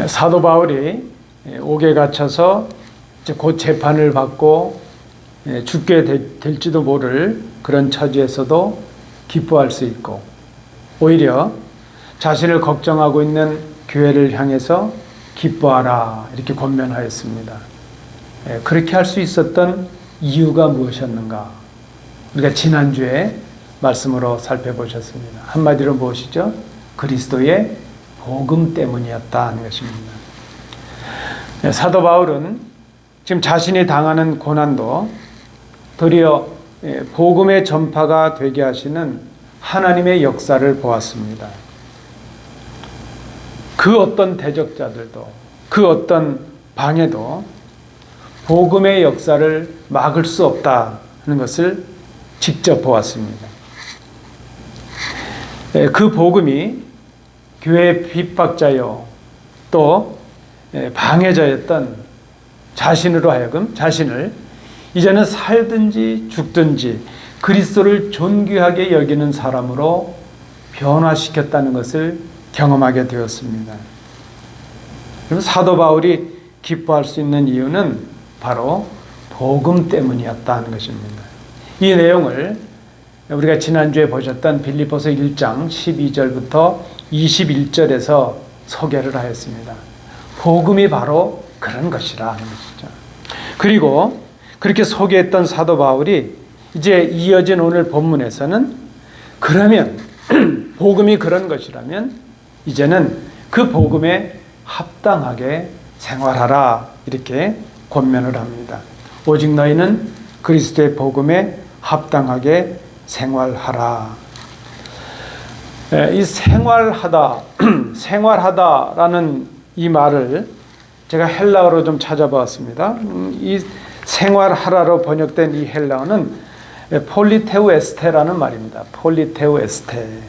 사도 바울이 옥에 갇혀서 이제 곧 재판을 받고 죽게 될지도 모를 그런 처지에서도 기뻐할 수 있고, 오히려 자신을 걱정하고 있는 교회를 향해서 기뻐하라 이렇게 권면하였습니다. 그렇게 할 수 있었던 이유가 무엇이었는가? 우리가 지난주에 말씀으로 살펴보셨습니다. 한마디로 무엇이죠? 그리스도의 복음 때문이었다는 것입니다. 사도 바울은 지금 자신이 당하는 고난도 도리어 복음의 전파가 되게 하시는 하나님의 역사를 보았습니다. 그 어떤 대적자들도, 그 어떤 방해도 복음의 역사를 막을 수 없다는 것을 직접 보았습니다. 그 복음이 교회의 핍박자요 또 방해자였던 자신으로 하여금 자신을 이제는 살든지 죽든지 그리스도를 존귀하게 여기는 사람으로 변화시켰다는 것을 경험하게 되었습니다. 그럼 사도 바울이 기뻐할 수 있는 이유는 바로 복음 때문이었다는 것입니다. 이 내용을 우리가 지난주에 보셨던 빌립보서 1장 12절부터 21절에서 소개를 하였습니다. 복음이 바로 그런 것이라 하는 것이죠. 그리고 그렇게 소개했던 사도 바울이 이제 이어진 오늘 본문에서는 그러면 복음이 그런 것이라면 이제는 그 복음에 합당하게 생활하라 이렇게 권면을 합니다. 오직 너희는 그리스도의 복음에 합당하게 생활하라. 이 생활하다라는 이 말을 제가 헬라어로 좀 찾아보았습니다. 이 생활하라로 번역된 이 헬라어는 폴리테우 에스테라는 말입니다. 폴리테우 에스테.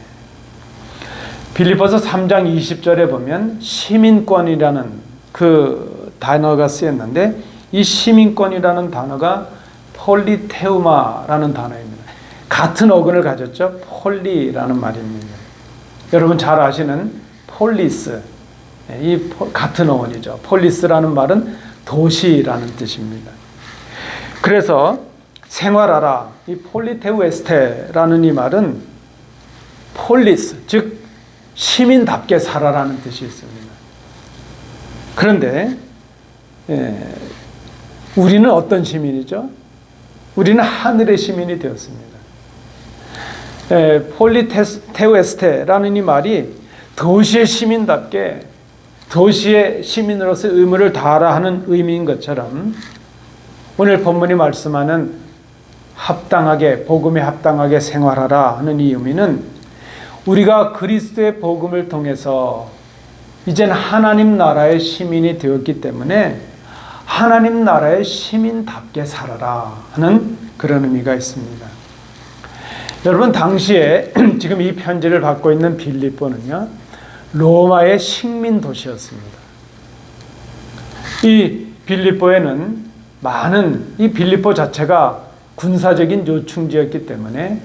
빌립보서 3장 20절에 보면 시민권이라는 그 단어가 쓰였는데 이 시민권이라는 단어가 폴리테우마라는 단어입니다. 같은 어근을 가졌죠. 폴리라는 말입니다. 여러분 잘 아시는 폴리스, 이 같은 어원이죠. 폴리스라는 말은 도시라는 뜻입니다. 그래서 생활하라, 이 폴리테우 에스테라는 이 말은 폴리스, 즉 시민답게 살아라는 뜻이 있습니다. 그런데 우리는 어떤 시민이죠? 우리는 하늘의 시민이 되었습니다. 폴리테우 에스테라는 이 말이 도시의 시민답게 도시의 시민으로서 의무를 다하라 하는 의미인 것처럼 오늘 본문이 말씀하는 합당하게, 복음에 합당하게 생활하라 하는 이 의미는 우리가 그리스도의 복음을 통해서 이젠 하나님 나라의 시민이 되었기 때문에 하나님 나라의 시민답게 살아라 하는 그런 의미가 있습니다. 여러분 당시에 지금 이 편지를 받고 있는 빌립보는요, 로마의 식민 도시였습니다. 이 빌립보에는 이 빌립보 자체가 군사적인 요충지였기 때문에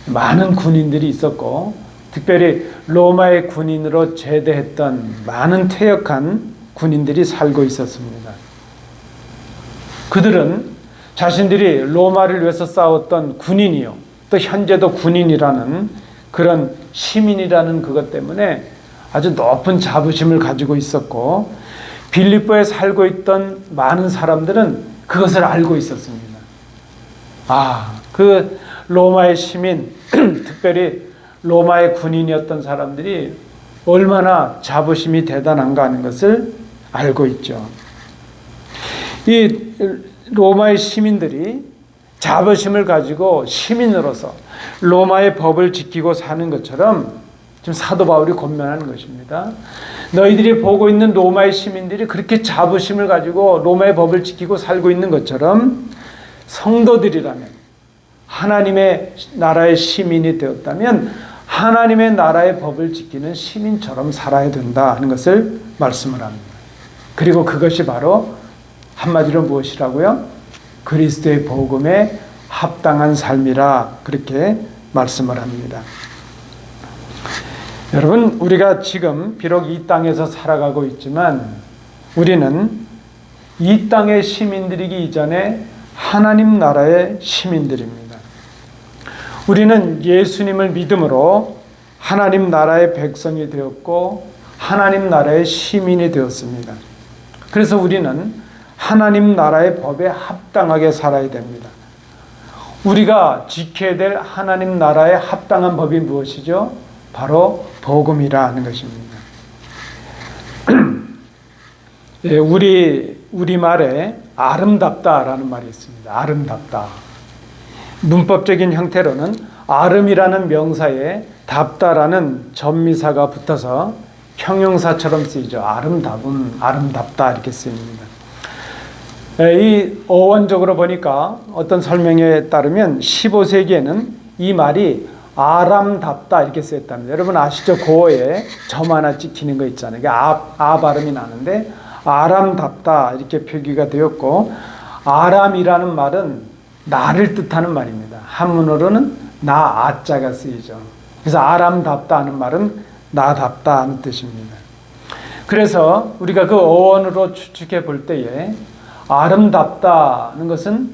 많은 군인들이 있었고, 특별히 로마의 군인으로 제대했던 많은 퇴역한 군인들이 살고 있었습니다. 그들은 자신들이 로마를 위해서 싸웠던 군인이요, 또 현재도 군인이라는 그런 시민이라는 그것 때문에 아주 높은 자부심을 가지고 있었고, 빌립보에 살고 있던 많은 사람들은 그것을 알고 있었습니다. 그 로마의 시민, 특별히 로마의 군인이었던 사람들이 얼마나 자부심이 대단한가 하는 것을 알고 있죠. 이 로마의 시민들이 자부심을 가지고 시민으로서 로마의 법을 지키고 사는 것처럼 지금 사도 바울이 권면하는 것입니다. 너희들이 보고 있는 로마의 시민들이 그렇게 자부심을 가지고 로마의 법을 지키고 살고 있는 것처럼 성도들이라면, 하나님의 나라의 시민이 되었다면 하나님의 나라의 법을 지키는 시민처럼 살아야 된다 하는 것을 말씀을 합니다. 그리고 그것이 바로 한마디로 무엇이라고요? 그리스도의 복음에 합당한 삶이라 그렇게 말씀을 합니다. 여러분, 우리가 지금 비록 이 땅에서 살아가고 있지만 우리는 이 땅의 시민들이기 이전에 하나님 나라의 시민들입니다. 우리는 예수님을 믿음으로 하나님 나라의 백성이 되었고 하나님 나라의 시민이 되었습니다. 그래서 우리는 하나님 나라의 법에 합당하게 살아야 됩니다. 우리가 지켜야 될 하나님 나라의 합당한 법이 무엇이죠? 바로 복음이라 하는 것입니다. 예, 우리말에 아름답다라는 말이 있습니다. 아름답다. 문법적인 형태로는 아름이라는 명사에 답다라는 전미사가 붙어서 형용사처럼 쓰이죠. 아름답다 이렇게 쓰입니다. 이 어원적으로 보니까 어떤 설명에 따르면 15세기에는 이 말이 아람답다 이렇게 쓰였답니다. 여러분 아시죠? 고어에 점 하나 찍히는 거 있잖아요. 아 발음이 나는데 아람답다 이렇게 표기가 되었고, 아람이라는 말은 나를 뜻하는 말입니다. 한문어로는 나 아자가 쓰이죠. 그래서 아람답다 하는 말은 나답다 하는 뜻입니다. 그래서 우리가 그 어원으로 추측해 볼 때에 아름답다는 것은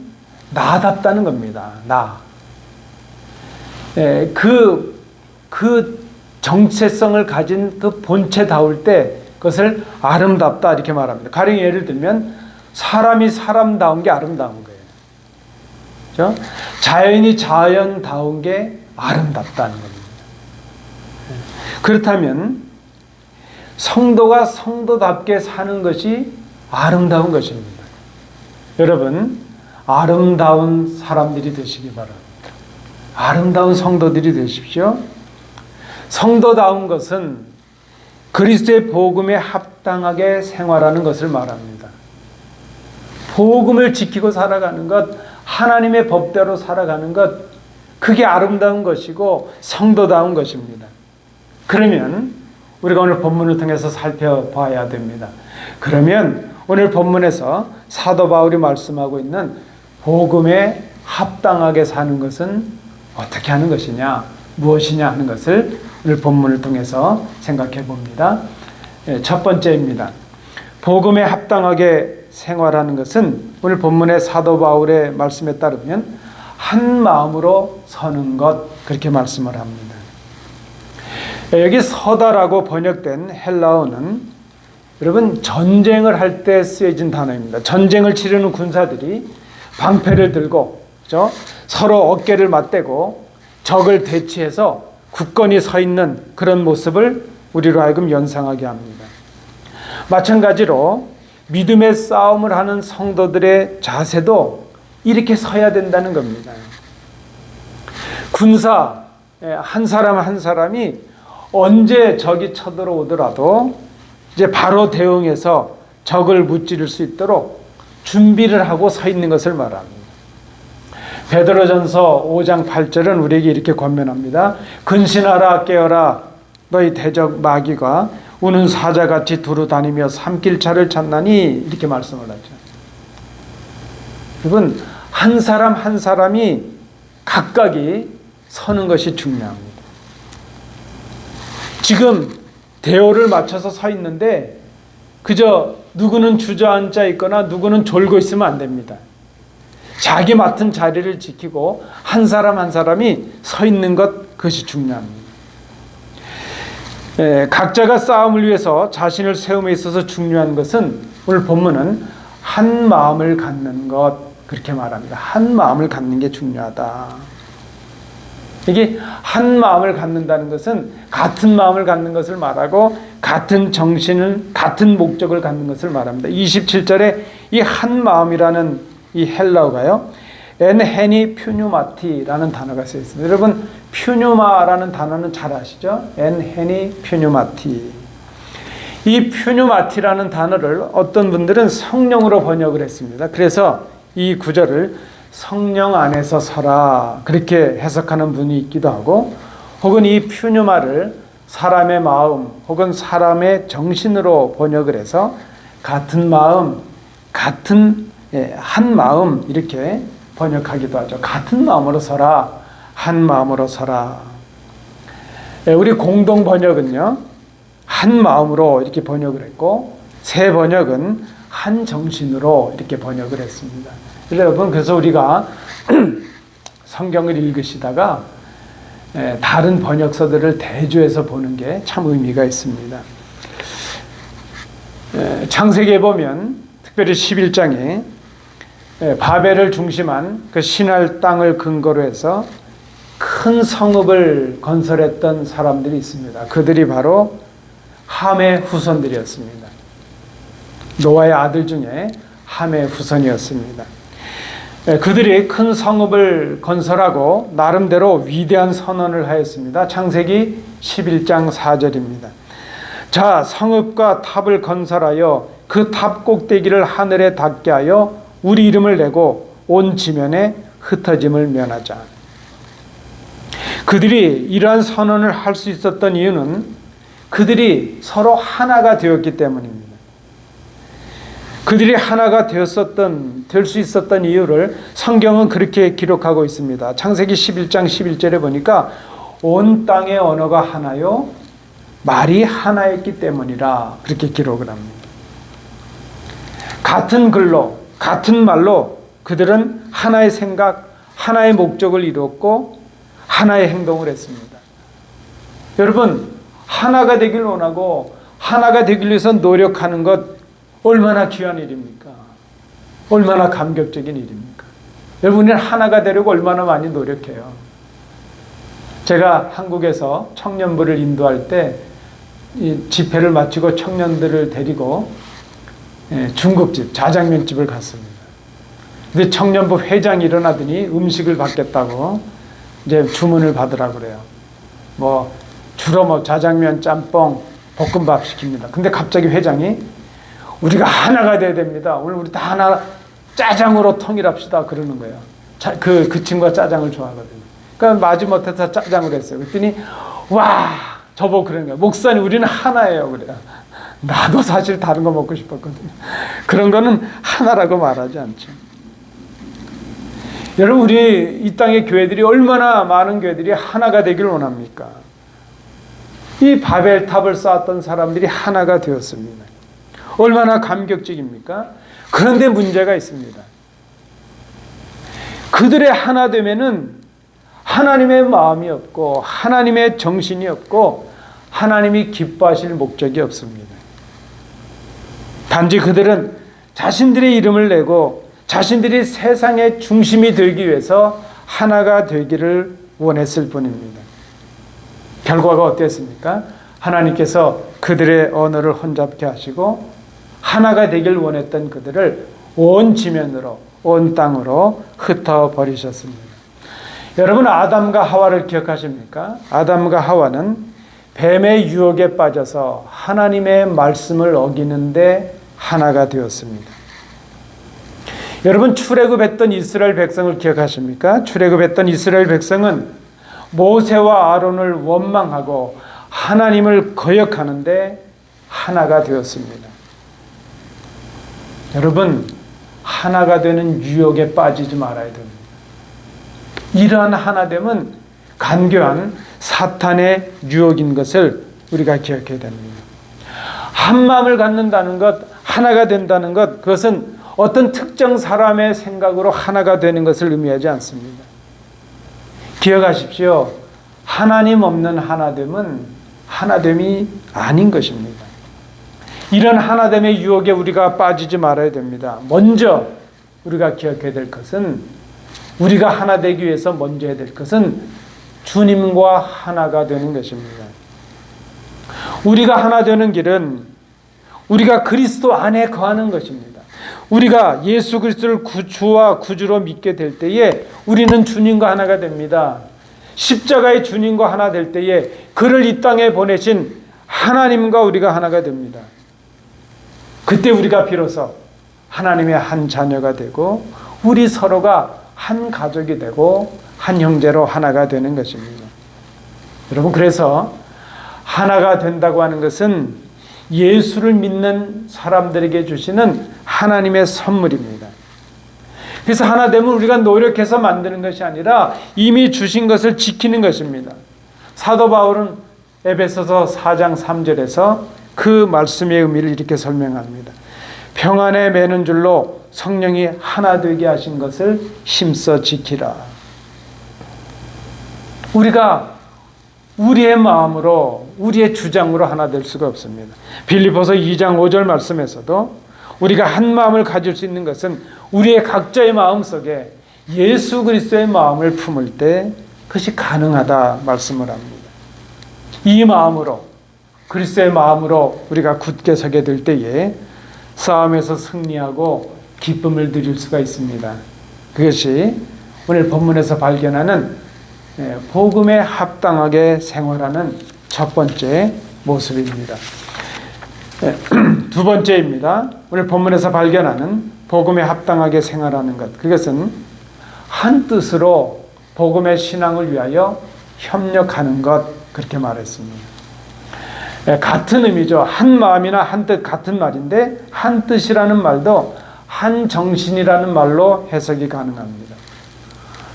나답다는 겁니다. 나. 그 정체성을 가진 그 본체다울 때 그것을 아름답다 이렇게 말합니다. 가령 예를 들면 사람이 사람다운 게 아름다운 거예요. 그렇죠? 자연이 자연다운 게 아름답다는 겁니다. 그렇다면 성도가 성도답게 사는 것이 아름다운 것입니다. 여러분, 아름다운 사람들이 되시기 바랍니다. 아름다운 성도들이 되십시오. 성도다운 것은 그리스도의 복음에 합당하게 생활하는 것을 말합니다. 복음을 지키고 살아가는 것, 하나님의 법대로 살아가는 것, 그게 아름다운 것이고 성도다운 것입니다. 그러면 우리가 오늘 본문을 통해서 살펴봐야 됩니다. 그러면 오늘 본문에서 사도 바울이 말씀하고 있는 복음에 합당하게 사는 것은 어떻게 하는 것이냐, 무엇이냐 하는 것을 오늘 본문을 통해서 생각해 봅니다. 첫 번째입니다. 복음에 합당하게 생활하는 것은 오늘 본문의 사도 바울의 말씀에 따르면 한 마음으로 서는 것, 그렇게 말씀을 합니다. 여기 서다라고 번역된 헬라어는 여러분 전쟁을 할 때 쓰여진 단어입니다. 전쟁을 치르는 군사들이 방패를 들고, 그렇죠? 서로 어깨를 맞대고 적을 대치해서 굳건히 서 있는 그런 모습을 우리로 하여금 연상하게 합니다. 마찬가지로 믿음의 싸움을 하는 성도들의 자세도 이렇게 서야 된다는 겁니다. 군사 한 사람 한 사람이 언제 적이 쳐들어오더라도 이제 바로 대응해서 적을 무찌를 수 있도록 준비를 하고 서 있는 것을 말합니다. 베드로전서 5장 8절은 우리에게 이렇게 권면합니다. 근신하라 깨어라 너희 대적 마귀가 우는 사자같이 두루 다니며 삼킬차를 찾나니, 이렇게 말씀을 하죠. 여러분, 한 사람 한 사람이 각각이 서는 것이 중요합니다. 지금 대오를 맞춰서 서 있는데 그저 누구는 주저앉아 있거나 누구는 졸고 있으면 안 됩니다. 자기 맡은 자리를 지키고 한 사람 한 사람이 서 있는 것, 그것이 중요합니다. 각자가 싸움을 위해서 자신을 세움에 있어서 중요한 것은 오늘 본문은 한 마음을 갖는 것, 그렇게 말합니다. 한 마음을 갖는 게 중요하다. 이게 한 마음을 갖는다는 것은 같은 마음을 갖는 것을 말하고 같은 정신을, 같은 목적을 갖는 것을 말합니다. 27절에 이 한 마음이라는 이 헬라어가요, 엔헤니 퓨뉴마티라는 단어가 쓰여 있습니다. 여러분, 퓨뉴마라는 단어는 잘 아시죠? 엔헤니 퓨뉴마티. 이 퓨뉴마티라는 단어를 어떤 분들은 성령으로 번역을 했습니다. 그래서 이 구절을 성령 안에서 서라, 그렇게 해석하는 분이 있기도 하고, 혹은 이 퓨뉴마를 사람의 마음 혹은 사람의 정신으로 번역을 해서 같은 마음, 같은 한 마음, 이렇게 번역하기도 하죠. 같은 마음으로 서라, 한 마음으로 서라. 우리 공동 번역은요, 한 마음으로 이렇게 번역을 했고, 새 번역은 한 정신으로 이렇게 번역을 했습니다. 여러분, 그래서 우리가 성경을 읽으시다가 다른 번역서들을 대조해서 보는 게 참 의미가 있습니다. 창세기에 보면 특별히 11장에 바벨을 중심한 그 신할 땅을 근거로 해서 큰 성읍을 건설했던 사람들이 있습니다. 그들이 바로 함의 후손들이었습니다. 노아의 아들 중에 함의 후손이었습니다. 그들이 큰 성읍을 건설하고 나름대로 위대한 선언을 하였습니다. 창세기 11장 4절입니다. 자, 성읍과 탑을 건설하여 그 탑 꼭대기를 하늘에 닿게 하여 우리 이름을 내고 온 지면에 흩어짐을 면하자. 그들이 이러한 선언을 할 수 있었던 이유는 그들이 서로 하나가 되었기 때문입니다. 그들이 하나가 될 수 있었던 이유를 성경은 그렇게 기록하고 있습니다. 창세기 11장 11절에 보니까 온 땅의 언어가 하나요, 말이 하나였기 때문이라 그렇게 기록을 합니다. 같은 글로, 같은 말로 그들은 하나의 생각, 하나의 목적을 이루었고 하나의 행동을 했습니다. 여러분, 하나가 되길 원하고 하나가 되기 위해서 노력하는 것 얼마나 귀한 일입니까? 얼마나 감격적인 일입니까? 여러분은 하나가 되려고 얼마나 많이 노력해요. 제가 한국에서 청년부를 인도할 때 집회를 마치고 청년들을 데리고 중국집, 자장면집을 갔습니다. 근데 청년부 회장이 일어나더니 음식을 받겠다고 이제 주문을 받으라고 그래요. 주로 자장면, 짬뽕, 볶음밥 시킵니다. 근데 갑자기 회장이 우리가 하나가 돼야 됩니다. 오늘 우리 다 하나 짜장으로 통일합시다. 그러는 거예요. 그 친구가 짜장을 좋아하거든요. 그러니까 마지못해서 짜장을 했어요. 그랬더니 와, 저보고 그러는 거예요. 목사님, 우리는 하나예요. 그래요. 나도 사실 다른 거 먹고 싶었거든요. 그런 거는 하나라고 말하지 않죠. 여러분, 우리 이 땅의 교회들이 얼마나 많은 교회들이 하나가 되길 원합니까? 이 바벨탑을 쌓았던 사람들이 하나가 되었습니다. 얼마나 감격적입니까? 그런데 문제가 있습니다. 그들의 하나 되면은 하나님의 마음이 없고 하나님의 정신이 없고 하나님이 기뻐하실 목적이 없습니다. 단지 그들은 자신들의 이름을 내고 자신들이 세상의 중심이 되기 위해서 하나가 되기를 원했을 뿐입니다. 결과가 어땠습니까? 하나님께서 그들의 언어를 혼잡케 하시고 하나가 되길 원했던 그들을 온 지면으로, 온 땅으로 흩어버리셨습니다. 여러분, 아담과 하와를 기억하십니까? 아담과 하와는 뱀의 유혹에 빠져서 하나님의 말씀을 어기는데 하나가 되었습니다. 여러분, 출애굽했던 이스라엘 백성을 기억하십니까? 출애굽했던 이스라엘 백성은 모세와 아론을 원망하고 하나님을 거역하는데 하나가 되었습니다. 여러분, 하나가 되는 유혹에 빠지지 말아야 됩니다. 이러한 하나됨은 간교한 사탄의 유혹인 것을 우리가 기억해야 됩니다. 한 마음을 갖는다는 것, 하나가 된다는 것, 그것은 어떤 특정 사람의 생각으로 하나가 되는 것을 의미하지 않습니다. 기억하십시오. 하나님 없는 하나됨은 하나됨이 아닌 것입니다. 이런 하나됨의 유혹에 우리가 빠지지 말아야 됩니다. 먼저 우리가 기억해야 될 것은, 우리가 하나 되기 위해서 먼저 해야 될 것은 주님과 하나가 되는 것입니다. 우리가 하나 되는 길은 우리가 그리스도 안에 거하는 것입니다. 우리가 예수 그리스도를 주와 구주로 믿게 될 때에 우리는 주님과 하나가 됩니다. 십자가의 주님과 하나 될 때에 그를 이 땅에 보내신 하나님과 우리가 하나가 됩니다. 그때 우리가 비로소 하나님의 한 자녀가 되고 우리 서로가 한 가족이 되고 한 형제로 하나가 되는 것입니다. 여러분, 그래서 하나가 된다고 하는 것은 예수를 믿는 사람들에게 주시는 하나님의 선물입니다. 그래서 하나 되면 우리가 노력해서 만드는 것이 아니라 이미 주신 것을 지키는 것입니다. 사도 바울은 에베소서 4장 3절에서 그 말씀의 의미를 이렇게 설명합니다. 평안에 매는 줄로 성령이 하나 되게 하신 것을 힘써 지키라. 우리가 우리의 마음으로, 우리의 주장으로 하나 될 수가 없습니다. 빌립보서 2장 5절 말씀에서도 우리가 한 마음을 가질 수 있는 것은 우리의 각자의 마음 속에 예수 그리스도의 마음을 품을 때 그것이 가능하다 말씀을 합니다. 이 마음으로, 그리스도의 마음으로 우리가 굳게 서게 될 때에 싸움에서 승리하고 기쁨을 누릴 수가 있습니다. 그것이 오늘 본문에서 발견하는 복음에 합당하게 생활하는 첫 번째 모습입니다. 두 번째입니다. 오늘 본문에서 발견하는 복음에 합당하게 생활하는 것. 그것은 한 뜻으로 복음의 신앙을 위하여 협력하는 것. 그렇게 말했습니다. 같은 의미죠. 한 마음이나 한 뜻 같은 말인데 한 뜻이라는 말도 한 정신이라는 말로 해석이 가능합니다.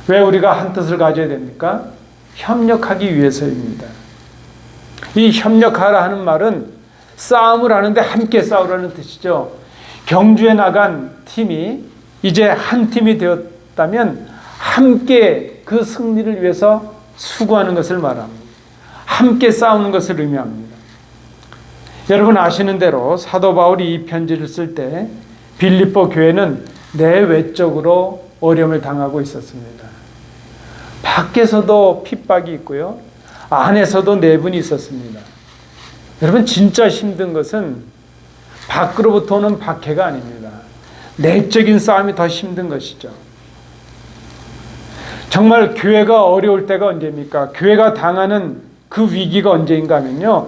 왜 우리가 한 뜻을 가져야 됩니까? 협력하기 위해서입니다. 이 협력하라 하는 말은 싸움을 하는데 함께 싸우라는 뜻이죠. 경주에 나간 팀이 이제 한 팀이 되었다면 함께 그 승리를 위해서 수고하는 것을 말합니다. 함께 싸우는 것을 의미합니다. 여러분 아시는 대로 사도 바울이 이 편지를 쓸 때 빌립보 교회는 내외적으로 어려움을 당하고 있었습니다. 밖에서도 핍박이 있고요. 안에서도 내분이 있었습니다. 여러분 진짜 힘든 것은 밖으로부터 오는 박해가 아닙니다. 내적인 싸움이 더 힘든 것이죠. 정말 교회가 어려울 때가 언제입니까? 교회가 당하는 그 위기가 언제인가 하면요.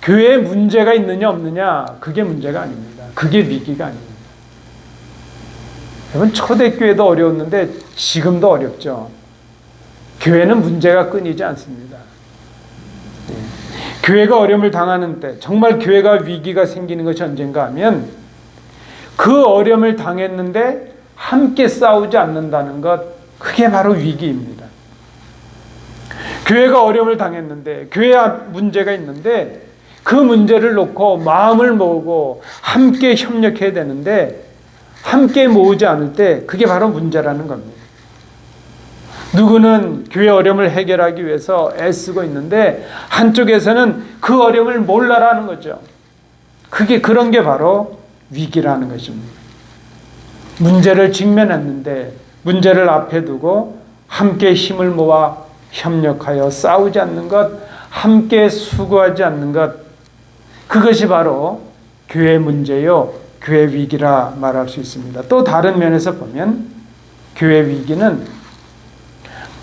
교회에 문제가 있느냐 없느냐 그게 문제가 아닙니다. 그게 위기가 아닙니다. 여러분 초대교회도 어려웠는데 지금도 어렵죠. 교회는 문제가 끊이지 않습니다. 교회가 어려움을 당하는 때 정말 교회가 위기가 생기는 것이 언젠가 하면 그 어려움을 당했는데 함께 싸우지 않는다는 것 그게 바로 위기입니다. 교회가 어려움을 당했는데 교회에 문제가 있는데 그 문제를 놓고 마음을 모으고 함께 협력해야 되는데 함께 모으지 않을 때 그게 바로 문제라는 겁니다. 누구는 교회 어려움을 해결하기 위해서 애쓰고 있는데 한쪽에서는 그 어려움을 몰라라는 거죠. 그런 게 바로 위기라는 것입니다. 문제를 직면했는데 문제를 앞에 두고 함께 힘을 모아 협력하여 싸우지 않는 것, 함께 수고하지 않는 것, 그것이 바로 교회 문제요, 교회 위기라 말할 수 있습니다. 또 다른 면에서 보면 교회 위기는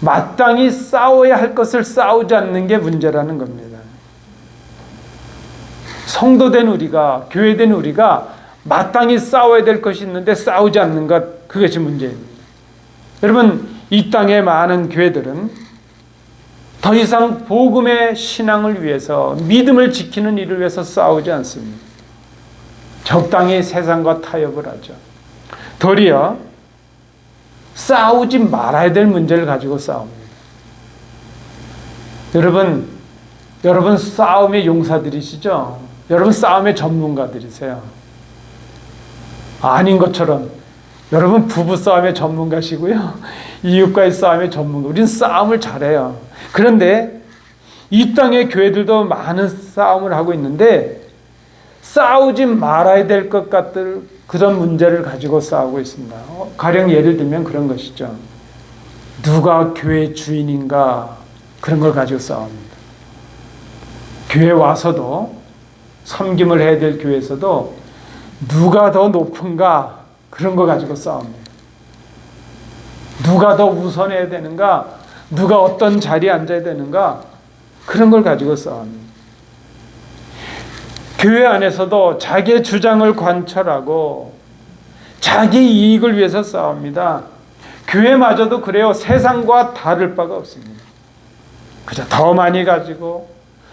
마땅히 싸워야 할 것을 싸우지 않는 게 문제라는 겁니다. 성도된 우리가, 교회된 우리가 마땅히 싸워야 될 것이 있는데 싸우지 않는 것, 그것이 문제입니다. 여러분, 이 땅의 많은 교회들은 더 이상 복음의 신앙을 위해서, 믿음을 지키는 일을 위해서 싸우지 않습니다. 적당히 세상과 타협을 하죠. 도리어 싸우지 말아야 될 문제를 가지고 싸웁니다. 여러분 싸움의 용사들이시죠? 여러분 싸움의 전문가들이세요. 아닌 것처럼 여러분 부부 싸움의 전문가시고요. 이웃과의 싸움의 전문가. 우리는 싸움을 잘해요. 그런데 이 땅의 교회들도 많은 싸움을 하고 있는데 싸우지 말아야 될 것 같은 그런 문제를 가지고 싸우고 있습니다. 가령 예를 들면 그런 것이죠. 누가 교회 주인인가 그런 걸 가지고 싸웁니다. 교회 와서도 섬김을 해야 될 교회에서도 누가 더 높은가 그런 거 가지고 싸웁니다. 누가 더 우선해야 되는가, 누가 어떤 자리에 앉아야 되는가 그런 걸 가지고 싸웁니다. 교회 안에서도 자기의 주장을 관철하고 자기 이익을 위해서 싸웁니다. 교회마저도 그래요. 세상과 다를 바가 없습니다. 그저 더 많이 가지고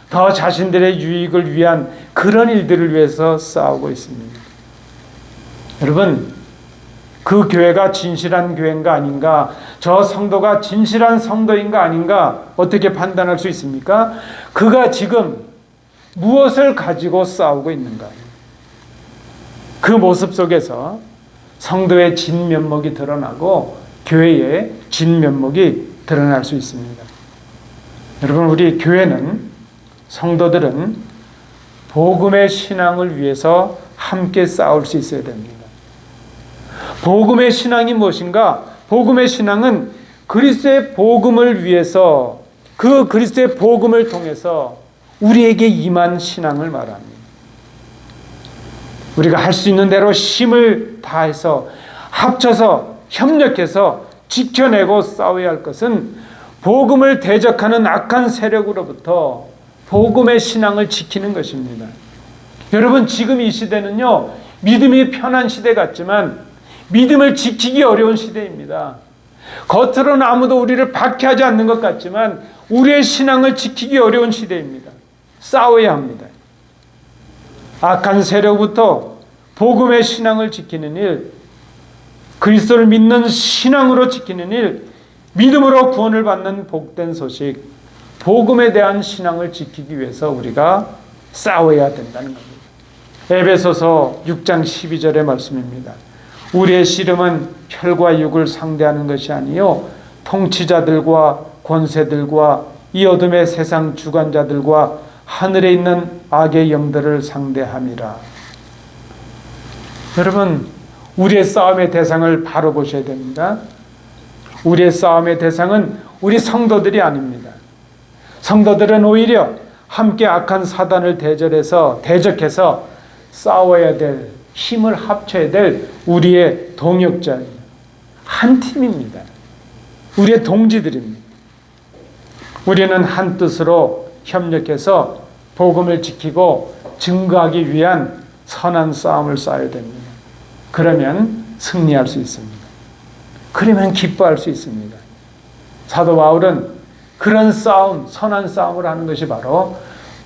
더 자신들의 유익을 위한 그런 일들을 위해서 싸우고 있습니다. 여러분, 그 교회가 진실한 교회인가 아닌가, 저 성도가 진실한 성도인가 아닌가 어떻게 판단할 수 있습니까? 그가 지금 무엇을 가지고 싸우고 있는가? 그 모습 속에서 성도의 진면목이 드러나고 교회의 진면목이 드러날 수 있습니다. 여러분, 우리 교회는, 성도들은 복음의 신앙을 위해서 함께 싸울 수 있어야 됩니다. 복음의 신앙이 무엇인가? 복음의 신앙은 그리스도의 복음을 위해서, 그 그리스도의 복음을 통해서 우리에게 임한 신앙을 말합니다. 우리가 할 수 있는 대로 힘을 다해서 합쳐서 협력해서 지켜내고 싸워야 할 것은 복음을 대적하는 악한 세력으로부터 복음의 신앙을 지키는 것입니다. 여러분, 지금 이 시대는요, 믿음이 편한 시대 같지만 믿음을 지키기 어려운 시대입니다. 겉으로는 아무도 우리를 박해하지 않는 것 같지만 우리의 신앙을 지키기 어려운 시대입니다. 싸워야 합니다. 악한 세력부터 복음의 신앙을 지키는 일, 그리스도를 믿는 신앙으로 지키는 일, 믿음으로 구원을 받는 복된 소식, 복음에 대한 신앙을 지키기 위해서 우리가 싸워야 된다는 겁니다. 에베소서 6장 12절의 말씀입니다. 우리의 씨름은 혈과 육을 상대하는 것이 아니요 통치자들과 권세들과 이 어둠의 세상 주관자들과 하늘에 있는 악의 영들을 상대함이라. 여러분, 우리의 싸움의 대상을 바로 보셔야 됩니다. 우리의 싸움의 대상은 우리 성도들이 아닙니다. 성도들은 오히려 함께 악한 사단을 대적해서 싸워야 될, 힘을 합쳐야 될 우리의 동역자입니다. 한 팀입니다. 우리의 동지들입니다. 우리는 한 뜻으로 협력해서 복음을 지키고 증거하기 위한 선한 싸움을 싸워야 됩니다. 그러면 승리할 수 있습니다. 그러면 기뻐할 수 있습니다. 사도 바울은 그런 싸움, 선한 싸움을 하는 것이 바로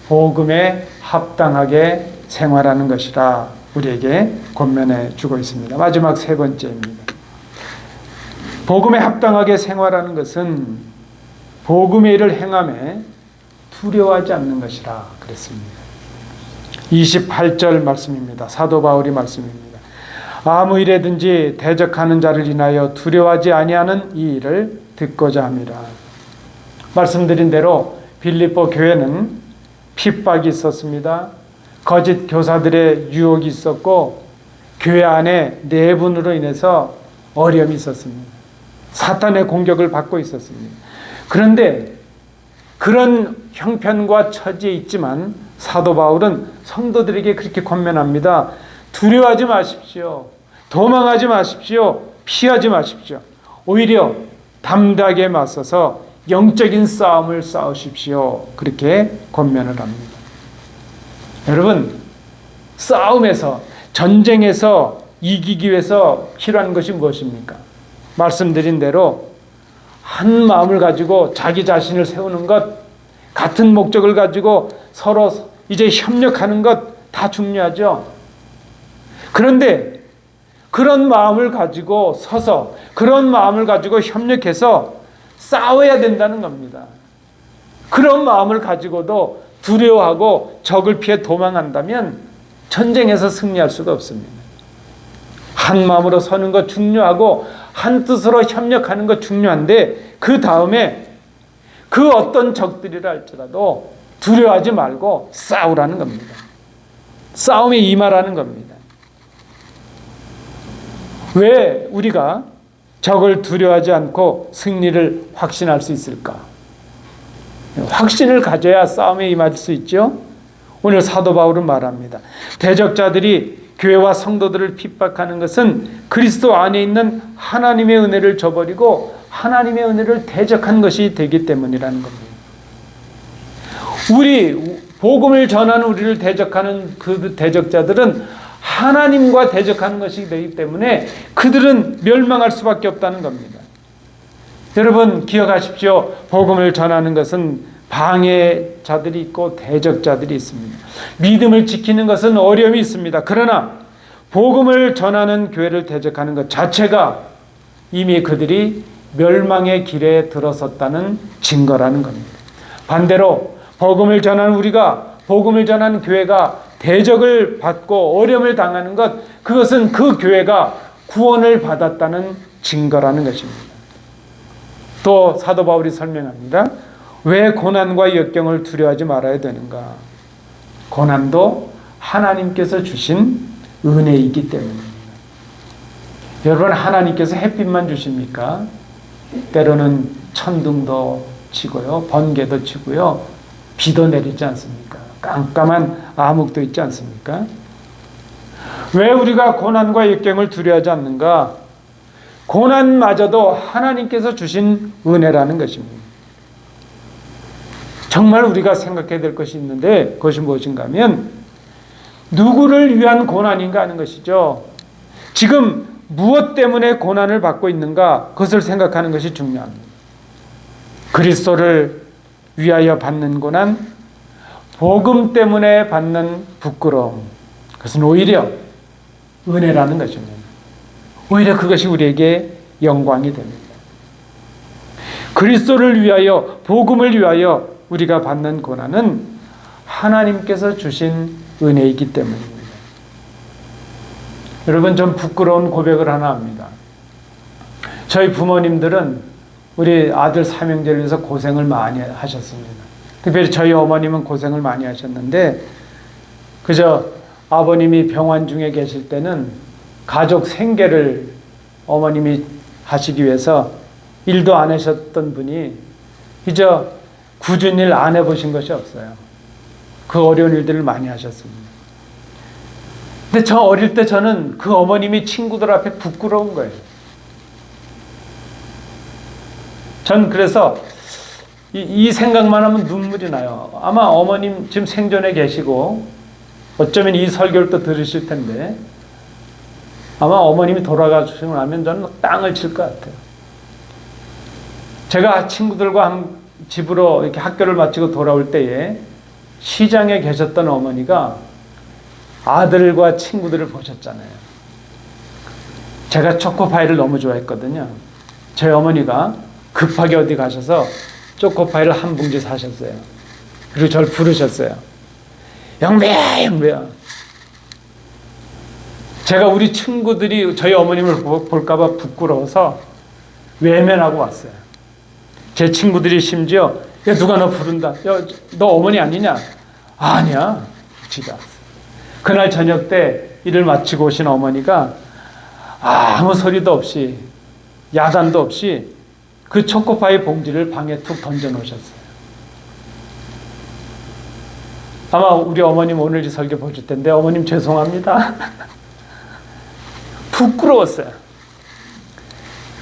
복음에 합당하게 생활하는 것이라 우리에게 권면해 주고 있습니다. 마지막 세 번째입니다. 복음에 합당하게 생활하는 것은 복음의 일을 행함에 두려워하지 않는 것이라 그랬습니다. 28절 말씀입니다. 사도 바울이 말씀입니다. 아무 일에든지 대적하는 자를 인하여 두려워하지 아니하는 이 일을 듣고자 함이라. 말씀드린 대로 빌립보 교회는 핍박이 있었습니다. 거짓 교사들의 유혹이 있었고 교회 안에 내분으로 인해서 어려움이 있었습니다. 사탄의 공격을 받고 있었습니다. 그런데 그런 형편과 처지에 있지만 사도 바울은 성도들에게 그렇게 권면합니다. 두려워하지 마십시오. 도망하지 마십시오. 피하지 마십시오. 오히려 담대하게 맞서서 영적인 싸움을 싸우십시오. 그렇게 권면을 합니다. 여러분, 싸움에서, 전쟁에서 이기기 위해서 필요한 것이 무엇입니까? 말씀드린 대로 한 마음을 가지고 자기 자신을 세우는 것, 같은 목적을 가지고 서로 이제 협력하는 것 다 중요하죠. 그런데 그런 마음을 가지고 서서, 그런 마음을 가지고 협력해서 싸워야 된다는 겁니다. 그런 마음을 가지고도 두려워하고 적을 피해 도망한다면 전쟁에서 승리할 수가 없습니다. 한 마음으로 서는 것 중요하고 한 뜻으로 협력하는 것 중요한데 그 다음에 그 어떤 적들이라 할지라도 두려워하지 말고 싸우라는 겁니다. 싸움에 임하라는 겁니다. 왜 우리가 적을 두려워하지 않고 승리를 확신할 수 있을까? 확신을 가져야 싸움에 임할 수 있죠. 오늘 사도 바울은 말합니다. 대적자들이 교회와 성도들을 핍박하는 것은 그리스도 안에 있는 하나님의 은혜를 저버리고 하나님의 은혜를 대적한 것이 되기 때문이라는 겁니다. 우리 복음을 전하는 우리를 대적하는 그 대적자들은 하나님과 대적하는 것이 되기 때문에 그들은 멸망할 수밖에 없다는 겁니다. 여러분 기억하십시오. 복음을 전하는 것은 방해자들이 있고 대적자들이 있습니다. 믿음을 지키는 것은 어려움이 있습니다. 그러나 복음을 전하는 교회를 대적하는 것 자체가 이미 그들이 멸망의 길에 들어섰다는 증거라는 겁니다. 반대로 복음을 전하는 우리가 복음을 전하는 교회가 대적을 받고 어려움을 당하는 것, 그것은 그 교회가 구원을 받았다는 증거라는 것입니다. 또 사도 바울이 설명합니다. 왜 고난과 역경을 두려워하지 말아야 되는가? 고난도 하나님께서 주신 은혜이기 때문입니다. 여러분, 하나님께서 햇빛만 주십니까? 때로는 천둥도 치고요, 번개도 치고요, 비도 내리지 않습니까? 깜깜한 암흑도 있지 않습니까? 왜 우리가 고난과 역경을 두려워하지 않는가? 고난마저도 하나님께서 주신 은혜라는 것입니다. 정말 우리가 생각해야 될 것이 있는데, 그것이 무엇인가 하면 누구를 위한 고난인가 하는 것이죠. 지금 무엇 때문에 고난을 받고 있는가, 그것을 생각하는 것이 중요합니다. 그리스도를 위하여 받는 고난, 복음 때문에 받는 부끄러움, 그것은 오히려 은혜라는 것입니다. 오히려 그것이 우리에게 영광이 됩니다. 그리스도를 위하여, 복음을 위하여 우리가 받는 고난은 하나님께서 주신 은혜이기 때문입니다. 여러분, 좀 부끄러운 고백을 하나 합니다. 저희 부모님들은 우리 아들 삼형제를 위해서 고생을 많이 하셨습니다. 특별히 저희 어머님은 고생을 많이 하셨는데, 그저 아버님이 병환 중에 계실 때는 가족 생계를 어머님이 하시기 위해서 일도 안 하셨던 분이 그저 굳은 일 안 해보신 것이 없어요. 그 어려운 일들을 많이 하셨습니다. 근데 저 어릴 때 저는 그 어머님이 친구들 앞에 부끄러운 거예요. 전 그래서 이 생각만 하면 눈물이 나요. 아마 어머님 지금 생전에 계시고 어쩌면 이 설교를 또 들으실 텐데, 아마 어머님이 돌아가시고 나면 저는 땅을 칠 것 같아요. 제가 친구들과 집으로 이렇게 학교를 마치고 돌아올 때에 시장에 계셨던 어머니가 아들과 친구들을 보셨잖아요. 제가 초코파이를 너무 좋아했거든요. 저희 어머니가 급하게 어디 가셔서 초코파이를 한 봉지 사셨어요. 그리고 저를 부르셨어요. 영배야, 영배야. 제가 우리 친구들이 저희 어머님을 볼까봐 부끄러워서 외면하고 왔어요. 제 친구들이 심지어, 야, 누가 너 부른다. 야, 너 어머니 아니냐? 아니야. 집에 왔어요. 그날 저녁 때 일을 마치고 오신 어머니가 아무 소리도 없이, 야단도 없이 그 초코파이 봉지를 방에 툭 던져 놓으셨어요. 아마 우리 어머님 오늘 이 설교 보실 텐데, 어머님 죄송합니다. 부끄러웠어요.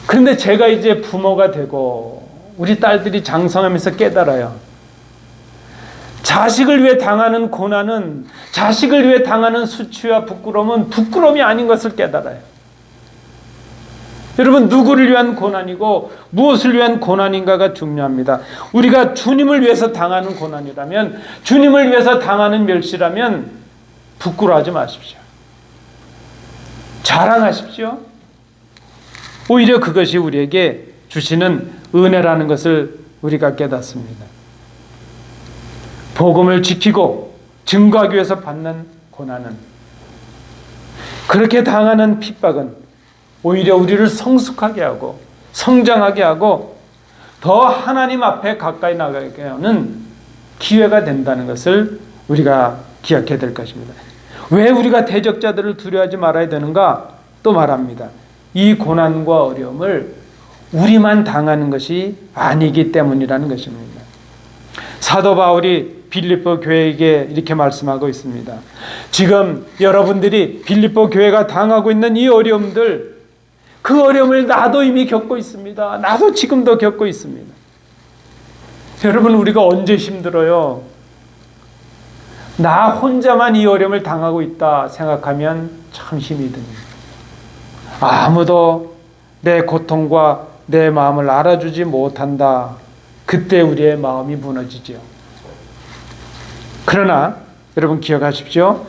그런데 제가 이제 부모가 되고 우리 딸들이 장성하면서 깨달아요. 자식을 위해 당하는 고난은, 자식을 위해 당하는 수치와 부끄러움은 부끄러움이 아닌 것을 깨달아요. 여러분, 누구를 위한 고난이고 무엇을 위한 고난인가가 중요합니다. 우리가 주님을 위해서 당하는 고난이라면, 주님을 위해서 당하는 멸시라면 부끄러워하지 마십시오. 자랑하십시오. 오히려 그것이 우리에게 주시는 은혜라는 것을 우리가 깨닫습니다. 복음을 지키고 증거하기 위해서 받는 고난은, 그렇게 당하는 핍박은 오히려 우리를 성숙하게 하고 성장하게 하고 더 하나님 앞에 가까이 나가게 하는 기회가 된다는 것을 우리가 기억해야 될 것입니다. 왜 우리가 대적자들을 두려워하지 말아야 되는가? 또 말합니다. 이 고난과 어려움을 우리만 당하는 것이 아니기 때문이라는 것입니다. 사도 바울이 빌립보 교회에게 이렇게 말씀하고 있습니다. 지금 여러분들이 빌립보 교회가 당하고 있는 이 어려움들, 그 어려움을 나도 이미 겪고 있습니다. 나도 지금도 겪고 있습니다. 여러분, 우리가 언제 힘들어요? 나 혼자만 이 어려움을 당하고 있다 생각하면 참 힘이 듭니다. 아무도 내 고통과 내 마음을 알아주지 못한다. 그때 우리의 마음이 무너지죠. 그러나 여러분 기억하십시오.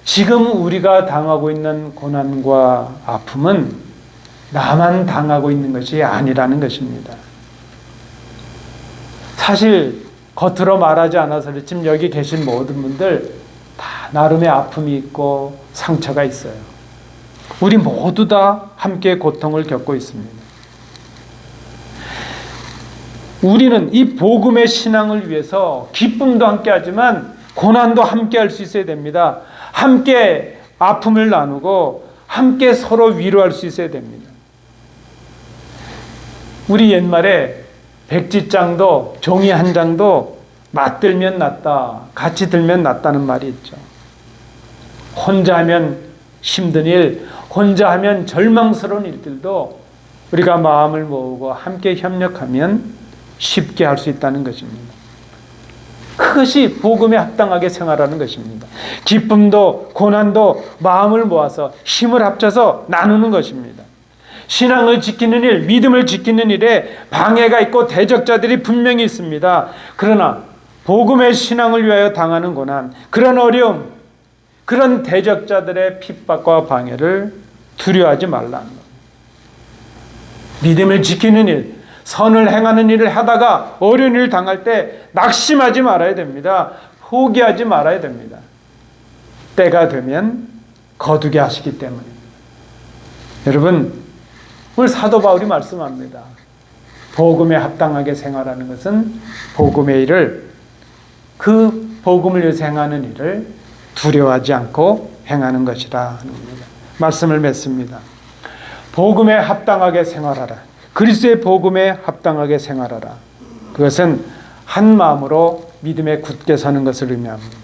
지금 우리가 당하고 있는 고난과 아픔은 나만 당하고 있는 것이 아니라는 것입니다. 사실 겉으로 말하지 않아서 지금 여기 계신 모든 분들 다 나름의 아픔이 있고 상처가 있어요. 우리 모두 다 함께 고통을 겪고 있습니다. 우리는 이 복음의 신앙을 위해서 기쁨도 함께 하지만 고난도 함께 할 수 있어야 됩니다. 함께 아픔을 나누고 함께 서로 위로할 수 있어야 됩니다. 우리 옛말에 백지장도 종이 한 장도 맞들면 낫다, 같이 들면 낫다는 말이 있죠. 혼자 하면 힘든 일, 혼자 하면 절망스러운 일들도 우리가 마음을 모으고 함께 협력하면 쉽게 할 수 있다는 것입니다. 그것이 복음에 합당하게 생활하는 것입니다. 기쁨도 고난도 마음을 모아서 힘을 합쳐서 나누는 것입니다. 신앙을 지키는 일, 믿음을 지키는 일에 방해가 있고 대적자들이 분명히 있습니다. 그러나 복음의 신앙을 위하여 당하는 고난, 그런 어려움, 그런 대적자들의 핍박과 방해를 두려워하지 말라는 겁니다. 믿음을 지키는 일, 선을 행하는 일을 하다가 어려운 일을 당할 때 낙심하지 말아야 됩니다. 포기하지 말아야 됩니다. 때가 되면 거두게 하시기 때문입니다. 여러분, 오늘 사도 바울이 말씀합니다. 복음에 합당하게 생활하는 것은 복음의 일을, 그 복음을 위해서 행하는 일을 두려워하지 않고 행하는 것이라 하는 겁니다. 말씀을 맺습니다. 복음에 합당하게 생활하라. 그리스도의 복음에 합당하게 생활하라. 그것은 한 마음으로 믿음에 굳게 서는 것을 의미합니다.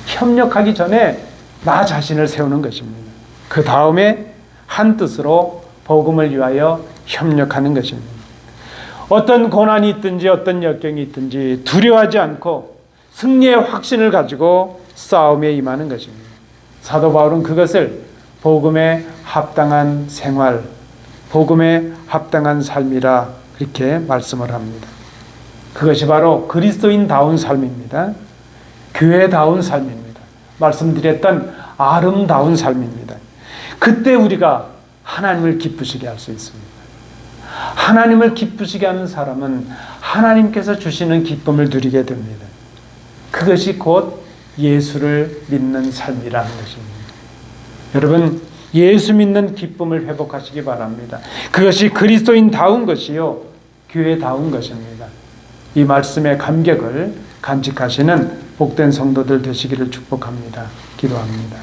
협력하기 전에 나 자신을 세우는 것입니다. 그 다음에 한 뜻으로 복음을 위하여 협력하는 것입니다. 어떤 고난이 있든지 어떤 역경이 있든지 두려워하지 않고 승리의 확신을 가지고 싸움에 임하는 것입니다. 사도 바울은 그것을 복음에 합당한 생활, 복음에 합당한 삶이라 그렇게 말씀을 합니다. 그것이 바로 그리스도인다운 삶입니다. 교회다운 삶입니다. 말씀드렸던 아름다운 삶입니다. 그때 우리가 하나님을 기쁘시게 할 수 있습니다. 하나님을 기쁘시게 하는 사람은 하나님께서 주시는 기쁨을 누리게 됩니다. 그것이 곧 예수를 믿는 삶이라는 것입니다. 여러분, 예수 믿는 기쁨을 회복하시기 바랍니다. 그것이 그리스도인다운 것이요, 교회다운 것입니다. 이 말씀의 감격을 간직하시는 복된 성도들 되시기를 축복합니다. 기도합니다.